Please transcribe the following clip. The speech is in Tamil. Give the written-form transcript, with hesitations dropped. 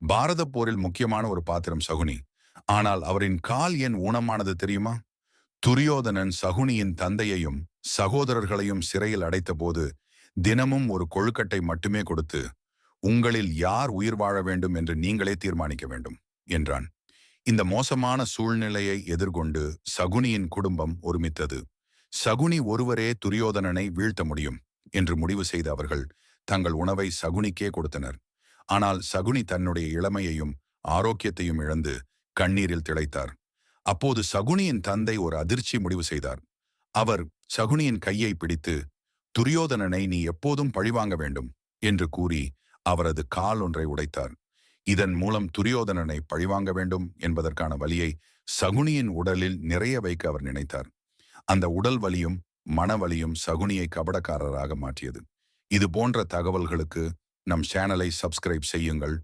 பாரத போரில் முக்கியமான ஒரு பாத்திரம் சகுனி. ஆனால் அவரின் கால் ஏன் ஊனமானது தெரியுமா? துரியோதனன் சகுனியின் தந்தையையும் சகோதரர்களையும் சிறையில் அடைத்தபோது தினமும் ஒரு கொழுக்கட்டை மட்டுமே கொடுத்து, உங்களில் யார் உயிர் வாழ வேண்டும் என்று நீங்களே தீர்மானிக்க வேண்டும் என்றான். இந்த மோசமான சூழ்நிலையை எதிர்கொண்டு சகுனியின் குடும்பம் ஒருமித்தது. சகுனி ஒருவரே துரியோதனனை வீழ்த்த முடியும் என்று முடிவு செய்த அவர்கள் தங்கள் உணவை சகுனிக்கே கொடுத்தனர். ஆனால் சகுனி தன்னுடைய இளமையையும் ஆரோக்கியத்தையும் இழந்து கண்ணீரில் திளைத்தார். அப்போது சகுனியின் தந்தை ஒரு அதிர்ச்சி முடிவு செய்தார். அவர் சகுனியின் கையை பிடித்து, துரியோதனனை நீ எப்போதும் பழிவாங்க வேண்டும் என்று கூறி அவரது கால் ஒன்றை உடைத்தார். இதன் மூலம் துரியோதனனை பழிவாங்க வேண்டும் என்பதற்கான வலியை சகுனியின் உடலில் நிறைய வைக்க அவர் நினைத்தார். அந்த உடல் வலியும் மனவலியும் சகுனியை கபடக்காரராக மாற்றியது. இது போன்ற தகவல்களுக்கு நம் சேனலை சப்ஸ்கிரைப் செய்யுங்கள்.